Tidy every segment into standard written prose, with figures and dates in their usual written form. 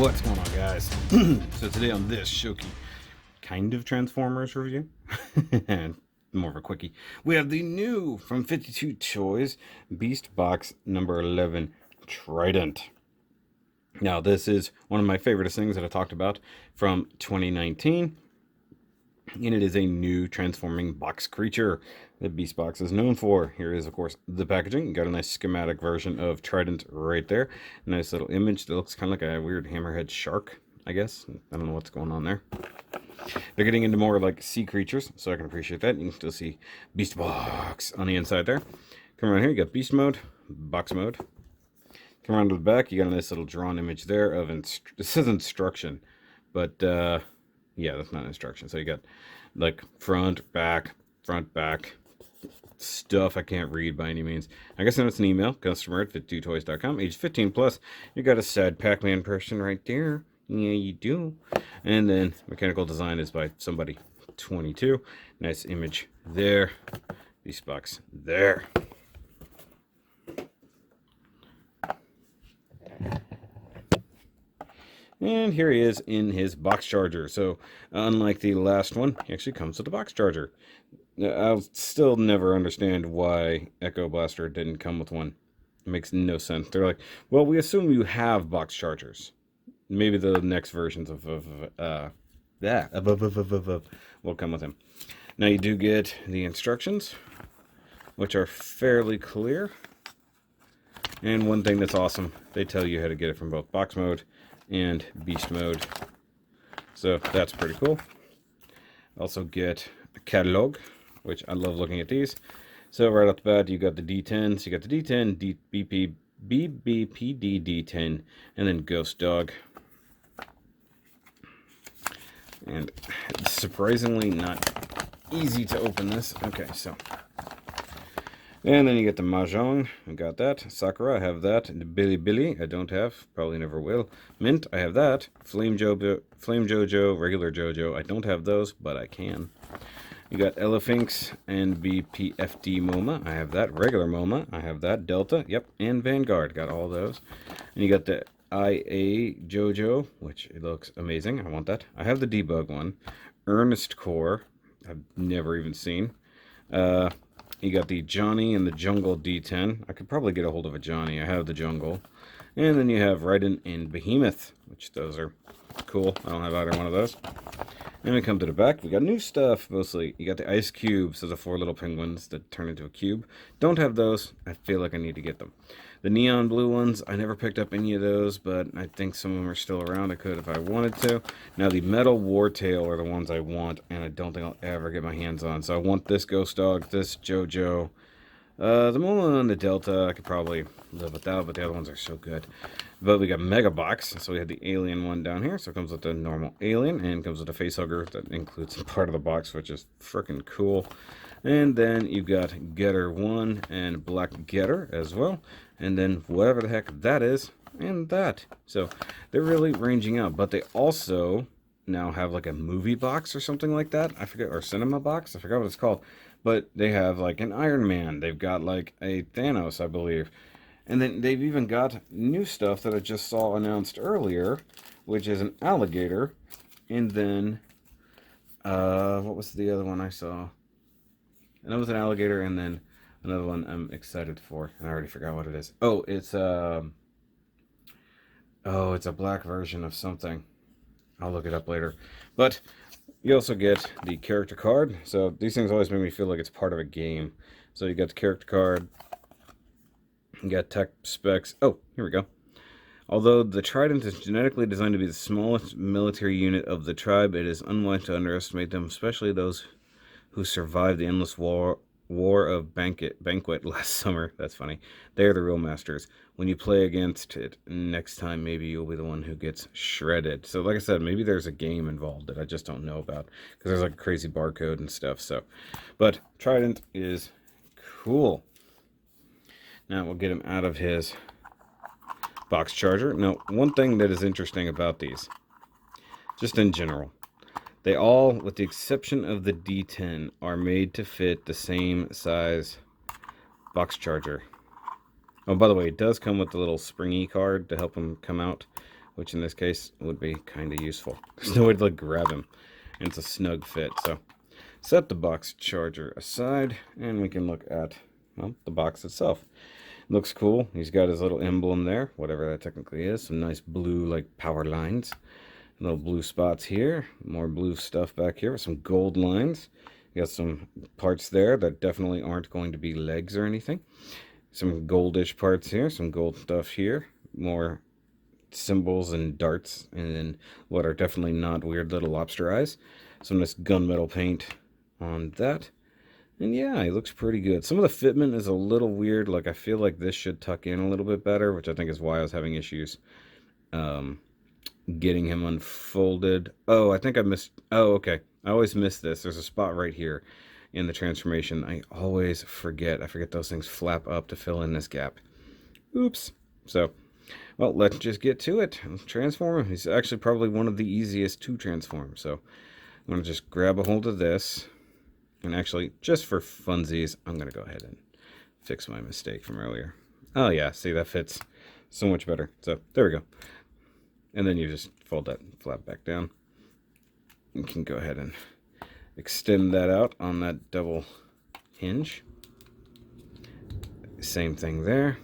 What's going on, guys? So today on this Shoky kind of Transformers review, and more of a quickie, we have the new from 52 Toys BeastBox number 11 Trident. Now this is one of my favorite things that I talked about from 2019, and it is a new transforming box creature that BeastBox is known for. Here is, of course, the packaging. You got a nice schematic version of Trident right there. Nice little image that looks kind of like a weird hammerhead shark, I guess. I don't know what's going on there. They're getting into more like sea creatures, so I can appreciate that. You can still see BeastBox on the inside there. Come around here, you got Beast Mode, Box Mode. Come around to the back, you got a nice little drawn image there of, it says instruction, but yeah, that's not instruction. So you got like front, back, stuff I can't read by any means. I guess it's an email, customer@52toys.com, age 15 plus. You got a sad Pac-Man person right there. Yeah, you do. And then mechanical design is by somebody 22. Nice image there. BeastBox there. And here he is in his box charger. So unlike the last one, he actually comes with a box charger. I'll still never understand why Echo Blaster didn't come with one. It makes no sense. They're like, well, we assume you have box chargers. Maybe the next versions of will come with him. Now you do get the instructions, which are fairly clear. And one thing that's awesome, they tell you how to get it from both box mode and beast mode. So that's pretty cool. Also get a catalog, which I love looking at these. So right off the bat, you got the D10. So you got the D10, BBPD D10, and then Ghost Dog. And it's surprisingly not easy to open this. Okay, so. And then you get the Mahjong, I got that. Sakura, I have that. Billy, I don't have, probably never will. Mint, I have that. Flame Jojo, regular Jojo, I don't have those, but I can. You got Elefinx and BPFD MoMA, I have that. Regular MoMA, I have that. Delta, yep, and Vanguard, got all those. And you got the IA Jojo, which it looks amazing, I want that. I have the Debug one. Ernest Core, I've never even seen. You got the Johnny and the Jungle D10. I could probably get a hold of a Johnny. I have the Jungle. And then you have Raiden and Behemoth, which those are cool. I don't have either one of those. And we come to the back. We got new stuff, mostly. You got the Ice Cubes. So the 4 little penguins that turn into a cube. Don't have those. I feel like I need to get them. The neon blue ones, I never picked up any of those, but I think some of them are still around. I could if I wanted to. Now the metal Wartail are the ones I want, and I don't think I'll ever get my hands on. So I want this Ghost Dog, this Jojo, the Momo and the Delta. I could probably live without, but the other ones are so good. But we got Mega Box, so we had the alien one down here. So it comes with the normal alien, and comes with a facehugger that includes part of the box, which is freaking cool. And then you got Getter 1 and Black Getter as well. And then whatever the heck that is, and that. So they're really ranging out. But they also now have like a movie box or something like that. I forget, or cinema box. I forgot what it's called. But they have like an Iron Man. They've got like a Thanos, I believe. And then they've even got new stuff that I just saw announced earlier, which is an alligator. And then, what was the other one I saw? And it was an alligator, and then another one I'm excited for, and I already forgot what it is. Oh, it's a black version of something. I'll look it up later. But you also get the character card. So these things always make me feel like it's part of a game. So you got the character card. You got tech specs. Oh, here we go. Although the Trident is genetically designed to be the smallest military unit of the tribe, it is unwise to underestimate them, especially those who survived the endless war of Banquet last summer. That's funny. They're the real masters. When you play against it next time, maybe you'll be the one who gets shredded. So like I said, maybe there's a game involved that I just don't know about, because there's like a crazy barcode and stuff. So, but Trident is cool. Now we'll get him out of his box charger. Now, one thing that is interesting about these, just in general, they all, with the exception of the D10, are made to fit the same size box charger. Oh, by the way, it does come with the little springy card to help them come out, which in this case would be kind of useful. There's no way to like grab him, and it's a snug fit. So set the box charger aside, and we can look at, well, the box itself. Looks cool. He's got his little emblem there, whatever that technically is. Some nice blue like power lines. Little blue spots here. More blue stuff back here with some gold lines. You got some parts there that definitely aren't going to be legs or anything. Some goldish parts here. Some gold stuff here. More symbols and darts. And then what are definitely not weird little lobster eyes. Some nice gunmetal paint on that. And yeah, he looks pretty good. Some of the fitment is a little weird. Like, I feel like this should tuck in a little bit better, which I think is why I was having issues getting him unfolded. Oh, I think I missed... Oh, okay. I always miss this. There's a spot right here in the transformation. I always forget. I forget those things flap up to fill in this gap. Oops. So, well, let's just get to it. Let's transform him. He's actually probably one of the easiest to transform. So, I'm going to just grab a hold of this. And actually, just for funsies, I'm going to go ahead and fix my mistake from earlier. Oh, yeah. See, that fits so much better. So, there we go. And then you just fold that flap back down. You can go ahead and extend that out on that double hinge. Same thing there.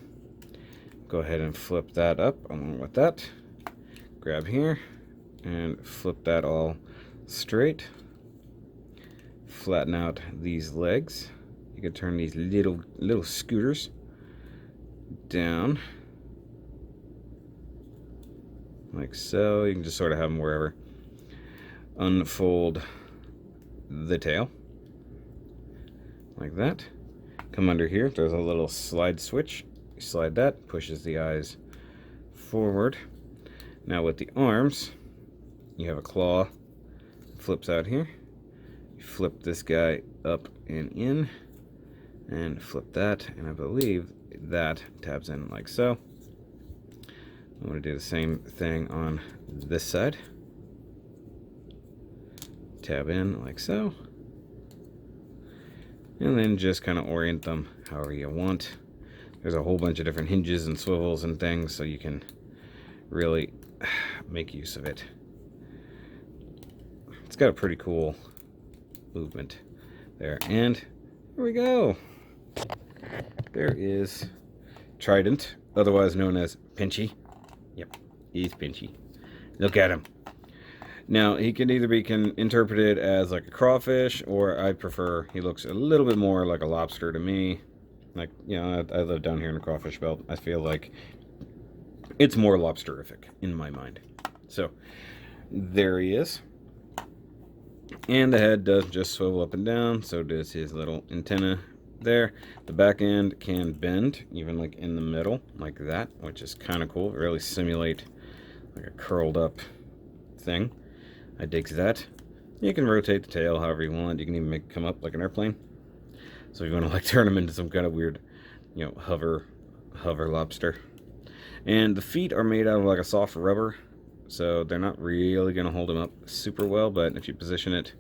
Go ahead and flip that up along with that. Grab here and flip that all straight. Flatten out these legs. You can turn these little scooters down like so. You can just sort of have them wherever. Unfold the tail like that. Come under here. There's a little slide switch. You slide that, pushes the eyes forward. Now with the arms, you have a claw. Flips out here. Flip this guy up and in, and flip that, and I believe that tabs in like so. I'm going to do the same thing on this side. Tab in like so, and then just kind of orient them however you want. There's a whole bunch of different hinges and swivels and things, so you can really make use of it. It's got a pretty cool movement there, and here we go. There is Trident, otherwise known as Pinchy. Yep, he's Pinchy. Look at him. Now he can either be interpreted as like a crawfish, or I prefer he looks a little bit more like a lobster to me. Like, you know, I live down here in the crawfish belt. I feel like it's more lobsterific in my mind. So there he is. And the head does just swivel up and down, so does his little antenna there. The back end can bend, even like in the middle, like that, which is kind of cool. Really simulate like a curled up thing. I dig that. You can rotate the tail however you want. You can even make it come up like an airplane. So if you want to like turn them into some kind of weird, you know, hover lobster. And the feet are made out of like a soft rubber. So they're not really going to hold him up super well, but if you position it,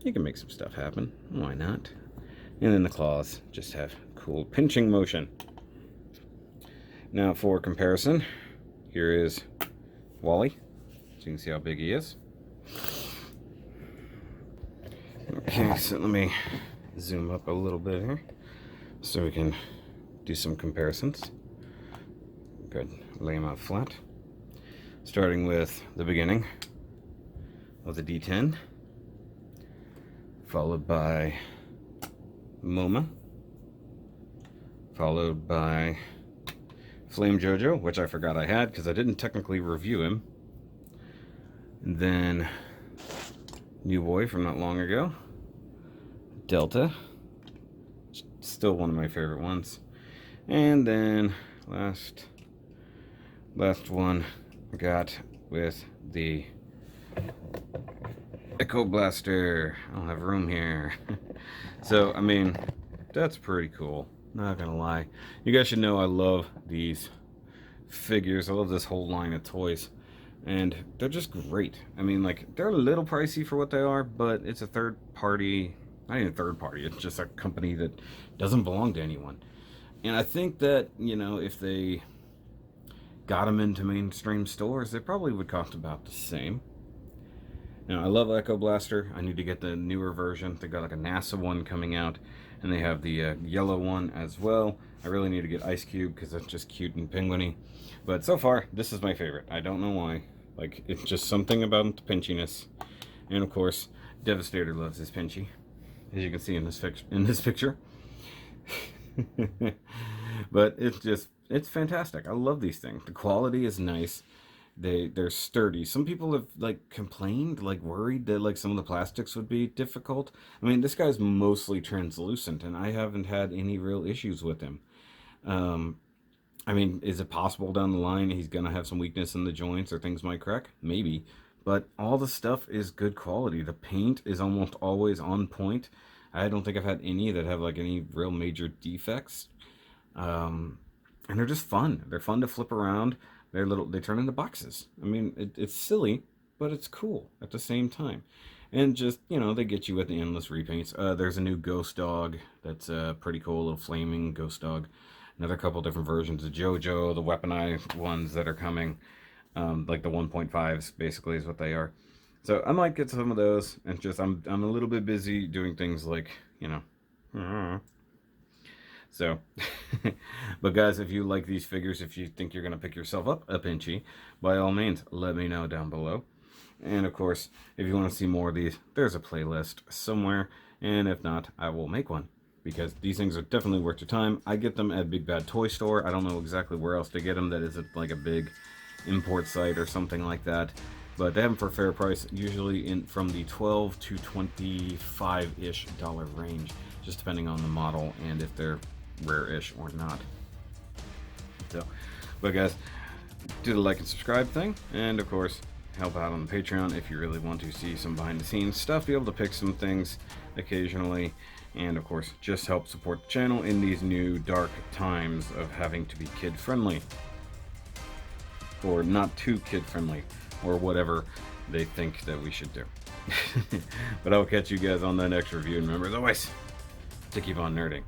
you can make some stuff happen. Why not? And then the claws just have cool pinching motion. Now for comparison, here is Wally. So you can see how big he is. Okay, so let me zoom up a little bit here so we can do some comparisons. Good. Lay him out flat. Starting with the beginning of the D10, followed by MoMA, followed by Flame Jojo, which I forgot I had because I didn't technically review him. And then New Boy from not long ago, Delta, still one of my favorite ones. And then last one I got with the Echo Blaster. I don't have room here. So, I mean, that's pretty cool. Not gonna lie. You guys should know I love these figures. I love this whole line of toys. And they're just great. I mean, like, they're a little pricey for what they are, but it's a third party. Not even a third party. It's just a company that doesn't belong to anyone. And I think that, you know, if they got them into mainstream stores, they probably would cost about the same. Now, I love Echo Blaster. I need to get the newer version. They got like a NASA one coming out, and they have the yellow one as well. I really need to get Ice Cube because that's just cute and penguiny. But so far, this is my favorite. I don't know why. Like, it's just something about the pinchiness. And of course, Devastator loves his Pinchy, as you can see in this picture. But it's fantastic. I love these things. The quality is nice. They're sturdy. Some people have like complained, like worried that like some of the plastics would be difficult. I mean, this guy's mostly translucent, and I haven't had any real issues with him. I mean, is it possible down the line he's gonna have some weakness in the joints or things might crack? Maybe, but all the stuff is good quality. The paint is almost always on point. I don't think I've had any that have like any real major defects. And they're just fun. They're fun to flip around. They turn into boxes. I mean, it's silly, but it's cool at the same time. And just, you know, they get you with the endless repaints. There's a new ghost dog that's pretty cool, little flaming ghost dog. Another couple different versions of JoJo, the weaponized ones that are coming. Like the 1.5s, basically, is what they are. So I might get some of those. And just, I'm a little bit busy doing things like, you know. So, but guys, if you like these figures, if you think you're going to pick yourself up a Pinchy, by all means, let me know down below. And of course, if you want to see more of these, there's a playlist somewhere. And if not, I will make one, because these things are definitely worth your time. I get them at Big Bad Toy Store. I don't know exactly where else to get them. That isn't like a big import site or something like that. But they have them for a fair price, usually from the $12 to $25-ish range, just depending on the model and if they're rare-ish or not. So, but guys, do the like and subscribe thing, and of course help out on the Patreon if you really want to see some behind the scenes stuff, be able to pick some things occasionally, and of course just help support the channel in these new dark times of having to be kid friendly, or not too kid friendly, or whatever they think that we should do. But I'll catch you guys on the next review, and remember, as always, to keep on nerding.